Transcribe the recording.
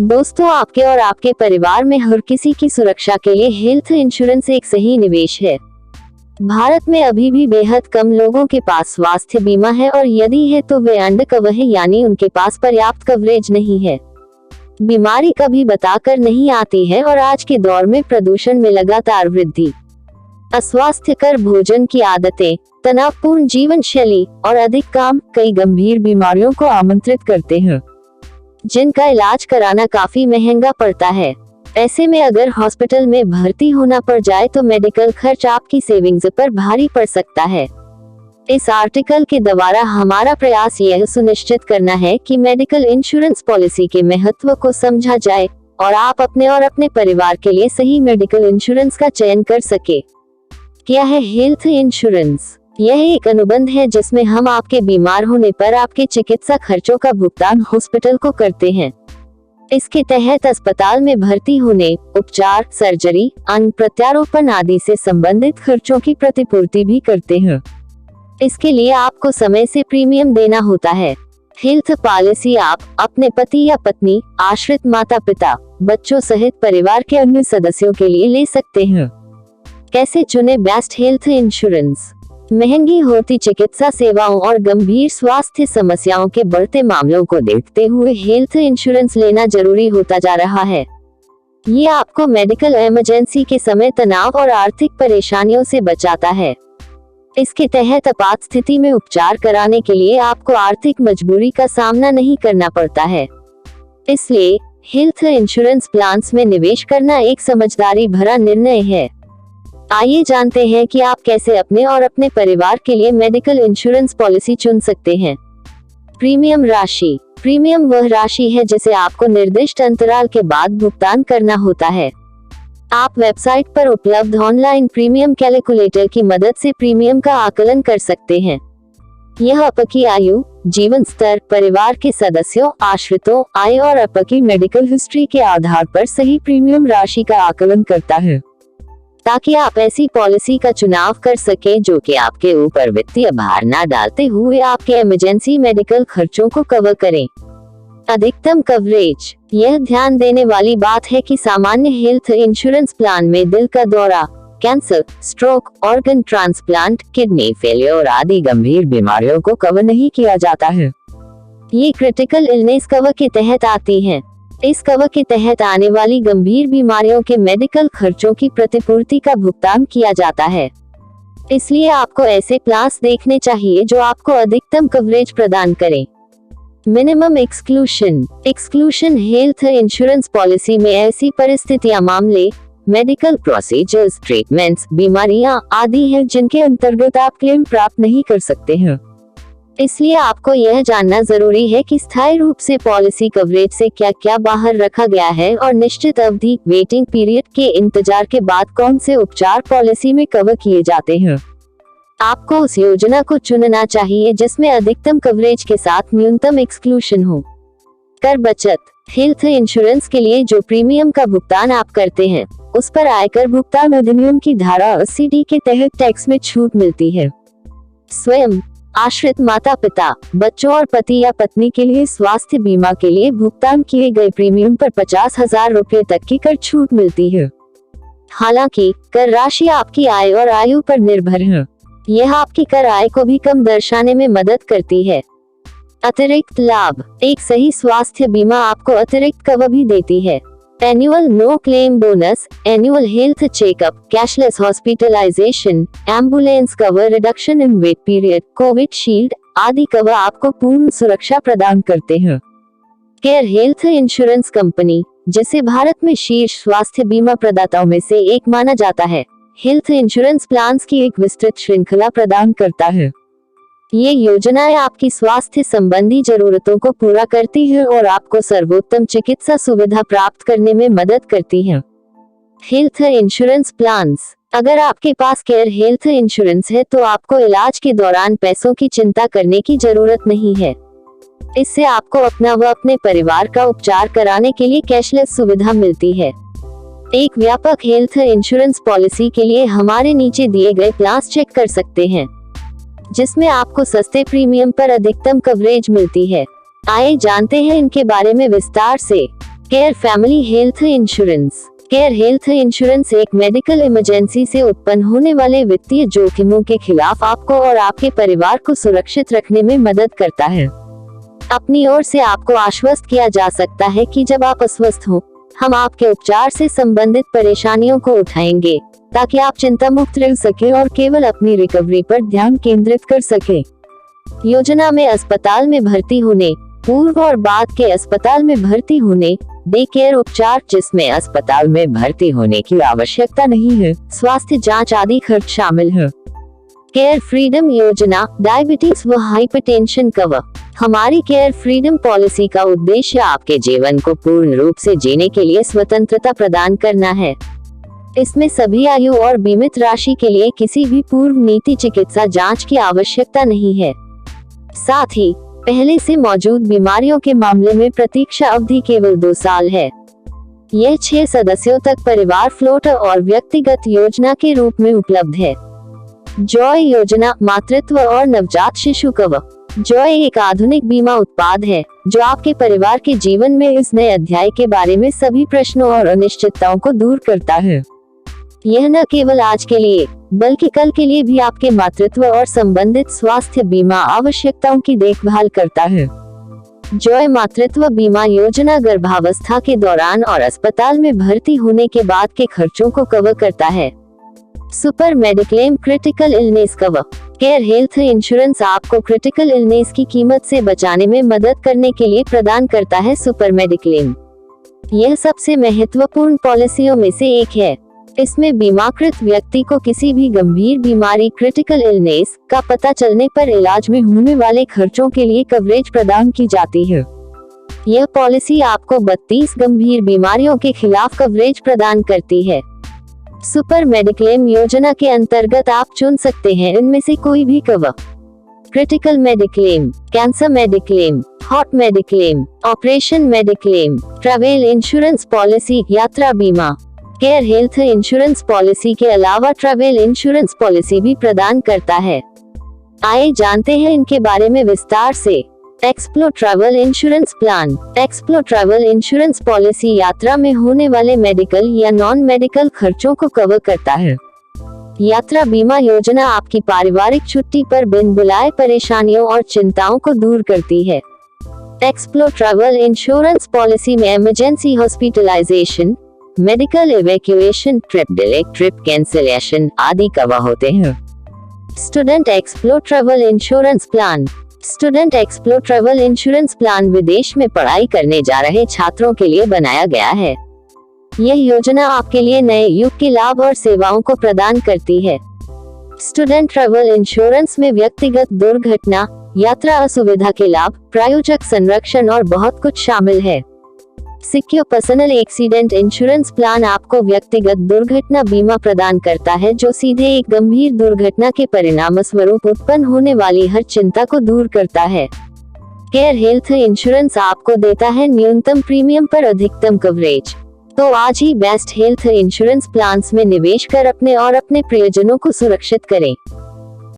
दोस्तों, आपके और आपके परिवार में हर किसी की सुरक्षा के लिए हेल्थ इंश्योरेंस एक सही निवेश है। भारत में अभी भी बेहद कम लोगों के पास स्वास्थ्य बीमा है और यदि है तो वे अंडर कवर है, यानी उनके पास पर्याप्त कवरेज नहीं है। बीमारी कभी बताकर नहीं आती है और आज के दौर में प्रदूषण में लगातार वृद्धि, अस्वास्थ्यकर भोजन की आदतें, तनावपूर्ण जीवन शैली और अधिक काम कई गंभीर बीमारियों को आमंत्रित करते हैं, जिनका इलाज कराना काफी महंगा पड़ता है। ऐसे में अगर हॉस्पिटल में भर्ती होना पड़ जाए तो मेडिकल खर्च आपकी सेविंग्स पर भारी पड़ सकता है। इस आर्टिकल के द्वारा हमारा प्रयास यह सुनिश्चित करना है कि मेडिकल इंश्योरेंस पॉलिसी के महत्व को समझा जाए और आप अपने और अपने परिवार के लिए सही मेडिकल इंश्योरेंस का चयन कर सके। क्या है हेल्थ इंश्योरेंस? यह एक अनुबंध है जिसमें हम आपके बीमार होने पर आपके चिकित्सा खर्चों का भुगतान हॉस्पिटल को करते हैं। इसके तहत अस्पताल में भर्ती होने, उपचार, सर्जरी, अंग प्रत्यारोपण आदि से संबंधित खर्चों की प्रतिपूर्ति भी करते हैं। इसके लिए आपको समय से प्रीमियम देना होता है। हेल्थ पॉलिसी आप अपने पति या पत्नी, आश्रित माता पिता, बच्चों सहित परिवार के अन्य सदस्यों के लिए ले सकते हैं। कैसे चुने बेस्ट हेल्थ इंश्योरेंस? महंगी होती चिकित्सा सेवाओं और गंभीर स्वास्थ्य समस्याओं के बढ़ते मामलों को देखते हुए हेल्थ इंश्योरेंस लेना जरूरी होता जा रहा है। ये आपको मेडिकल इमरजेंसी के समय तनाव और आर्थिक परेशानियों से बचाता है। इसके तहत आपात स्थिति में उपचार कराने के लिए आपको आर्थिक मजबूरी का सामना नहीं करना पड़ता है। इसलिए हेल्थ इंश्योरेंस प्लान्स में निवेश करना एक समझदारी भरा निर्णय है। आइए जानते हैं कि आप कैसे अपने और अपने परिवार के लिए मेडिकल इंश्योरेंस पॉलिसी चुन सकते हैं। प्रीमियम राशि। प्रीमियम वह राशि है जिसे आपको निर्दिष्ट अंतराल के बाद भुगतान करना होता है। आप वेबसाइट पर उपलब्ध ऑनलाइन प्रीमियम कैलकुलेटर की मदद से प्रीमियम का आकलन कर सकते हैं। यह आपकी आयु, जीवन स्तर, परिवार के सदस्यों, आश्रितों, आय और आपकी मेडिकल हिस्ट्री के आधार पर सही प्रीमियम राशि का आकलन करता है, ताकि आप ऐसी पॉलिसी का चुनाव कर सकें जो कि आपके ऊपर वित्तीय भार न डालते हुए आपके इमरजेंसी मेडिकल खर्चों को कवर करें। अधिकतम कवरेज। यह ध्यान देने वाली बात है कि सामान्य हेल्थ इंश्योरेंस प्लान में दिल का दौरा, cancer, stroke, organ transplant, kidney failure आदि गंभीर बीमारियों को कवर नहीं किया जाता है। ये क्रिटिकल इलनेस कवर के तहत आती हैं। इस कवर के तहत आने वाली गंभीर बीमारियों के मेडिकल खर्चों की प्रतिपूर्ति का भुगतान किया जाता है। इसलिए आपको ऐसे प्लान्स देखने चाहिए जो आपको अधिकतम कवरेज प्रदान करें। Minimum exclusion. Exclusion health insurance policy में ऐसी परिस्थितियां, मामले, मेडिकल प्रोसीजर्स, ट्रीटमेंट्स, बीमारियां आदि हैं जिनके अंतर्गत आप क्लेम प्राप्त नहीं कर सकते हैं। इसलिए आपको यह जानना जरूरी है कि स्थायी रूप से पॉलिसी कवरेज से क्या क्या बाहर रखा गया है और निश्चित अवधि वेटिंग पीरियड के इंतजार के बाद कौन से उपचार पॉलिसी में कवर किए जाते हैं। आपको उस योजना को चुनना चाहिए जिसमें अधिकतम कवरेज के साथ न्यूनतम एक्सक्लूशन हो। कर बचत। हेल्थ इंश्योरेंस के लिए जो प्रीमियम का भुगतान आप करते हैं उस पर आयकर भुगतान अधिनियम की धारा 80D के तहत टैक्स में छूट मिलती है। स्वयं, आश्रित माता पिता, बच्चों और पति या पत्नी के लिए स्वास्थ्य बीमा के लिए भुगतान किए गए प्रीमियम पर 50,000 रुपए तक की कर छूट मिलती है। हालांकि कर राशि आपकी आय और आयु पर निर्भर है। यह आपकी कर आय को भी कम दर्शाने में मदद करती है। अतिरिक्त लाभ। एक सही स्वास्थ्य बीमा आपको अतिरिक्त कवर भी देती है। Annual no claim bonus, annual health checkup, cashless hospitalisation, ambulance cover, reduction in wait period, covid shield आदि कवर आपको पूर्ण सुरक्षा प्रदान करते हैं। केयर हेल्थ इंश्योरेंस कंपनी, जिसे भारत में शीर्ष स्वास्थ्य बीमा प्रदाताओं में से एक माना जाता है, हेल्थ इंश्योरेंस प्लान्स की एक विस्तृत श्रृंखला प्रदान करता है। ये योजनाएं आपकी स्वास्थ्य संबंधी जरूरतों को पूरा करती हैं और आपको सर्वोत्तम चिकित्सा सुविधा प्राप्त करने में मदद करती हैं। Health insurance plans. अगर आपके पास केयर हेल्थ इंश्योरेंस है तो आपको इलाज के दौरान पैसों की चिंता करने की जरूरत नहीं है। इससे आपको अपना व अपने परिवार का उपचार कराने के लिए कैशलेस सुविधा मिलती है। एक व्यापक हेल्थ इंश्योरेंस पॉलिसी के लिए हमारे नीचे दिए गए प्लान्स चेक कर सकते हैं, जिसमें आपको सस्ते प्रीमियम पर अधिकतम कवरेज मिलती है। आइए जानते हैं इनके बारे में विस्तार से। Care family health insurance. Care health insurance एक मेडिकल इमरजेंसी से उत्पन्न होने वाले वित्तीय जोखिमों के खिलाफ आपको और आपके परिवार को सुरक्षित रखने में मदद करता है। अपनी ओर से आपको आश्वस्त किया जा सकता है कि जब आप अस्वस्थ हों, हम आपके उपचार से संबंधित परेशानियों को उठाएंगे ताकि आप चिंता मुक्त रह सके और केवल अपनी रिकवरी पर ध्यान केंद्रित कर सके। योजना में अस्पताल में भर्ती होने, पूर्व और बाद के अस्पताल में भर्ती होने, डे केयर उपचार जिसमें अस्पताल में भर्ती होने की आवश्यकता नहीं है, स्वास्थ्य जांच आदि खर्च शामिल है। केयर फ्रीडम योजना, डायबिटीज व हाइपरटेंशन कवर। हमारी केयर फ्रीडम पॉलिसी का उद्देश्य आपके जीवन को पूर्ण रूप से जीने के लिए स्वतंत्रता प्रदान करना है। इसमें सभी आयु और बीमित राशि के लिए किसी भी पूर्व नीति चिकित्सा जांच की आवश्यकता नहीं है। साथ ही पहले से मौजूद बीमारियों के मामले में प्रतीक्षा अवधि केवल 2 साल है। यह 6 सदस्यों तक परिवार फ्लोटर और व्यक्तिगत योजना के रूप में उपलब्ध है। जॉय योजना, मातृत्व और नवजात शिशु कवर। जॉय एक आधुनिक बीमा उत्पाद है जो आपके परिवार के जीवन में इस नए अध्याय के बारे में सभी प्रश्नों और अनिश्चितताओं को दूर करता है। यह न केवल आज के लिए बल्कि कल के लिए भी आपके मातृत्व और संबंधित स्वास्थ्य बीमा आवश्यकताओं की देखभाल करता है। जॉय मातृत्व बीमा योजना गर्भावस्था के दौरान और अस्पताल में भर्ती होने के बाद के खर्चों को कवर करता है। Super mediclaim critical illness cover. Care health insurance आपको क्रिटिकल इलनेस की कीमत से बचाने में मदद करने के लिए प्रदान करता है सुपर मेडिक्लेम। यह सबसे महत्वपूर्ण पॉलिसियों में से एक है। इसमें बीमाकृत व्यक्ति को किसी भी गंभीर बीमारी क्रिटिकल इलनेस का पता चलने पर इलाज में होने वाले खर्चों के लिए कवरेज प्रदान की जाती है। यह पॉलिसी आपको 32 गंभीर बीमारियों के खिलाफ कवरेज प्रदान करती है। सुपर मेडिक्लेम योजना के अंतर्गत आप चुन सकते हैं इनमें से कोई भी cover. Critical mediclaim, cancer mediclaim, heart mediclaim, operation mediclaim, travel insurance policy, यात्रा बीमा। केयर हेल्थ इंश्योरेंस पॉलिसी के अलावा ट्रैवल इंश्योरेंस पॉलिसी भी प्रदान करता है। आइए जानते हैं इनके बारे में विस्तार से। Explore travel insurance plan. Explore travel insurance policy यात्रा में होने वाले मेडिकल या नॉन मेडिकल खर्चों को कवर करता है। यात्रा बीमा योजना आपकी पारिवारिक छुट्टी पर बिन बुलाए परेशानियों और चिंताओं को दूर करती है। एक्सप्लोर ट्रैवल इंश्योरेंस पॉलिसी में emergency hospitalisation, medical evacuation, trip delay, trip cancellation आदि कवर होते हैं। Student explore travel insurance plan. Student explore travel insurance plan विदेश में पढ़ाई करने जा रहे छात्रों के लिए बनाया गया है। यह योजना आपके लिए नए युग के लाभ और सेवाओं को प्रदान करती है। स्टूडेंट ट्रैवल इंश्योरेंस में व्यक्तिगत दुर्घटना, यात्रा असुविधा के लाभ, प्रायोजक संरक्षण और बहुत कुछ शामिल है। Secure personal accident insurance plan आपको व्यक्तिगत दुर्घटना बीमा प्रदान करता है जो सीधे एक गंभीर दुर्घटना के परिणामस्वरूप उत्पन्न होने वाली हर चिंता को दूर करता है। केयर हेल्थ इंश्योरेंस आपको देता है न्यूनतम प्रीमियम पर अधिकतम कवरेज। तो आज ही बेस्ट हेल्थ इंश्योरेंस प्लान्स में निवेश कर अपने और अपने प्रियजनों को सुरक्षित करें।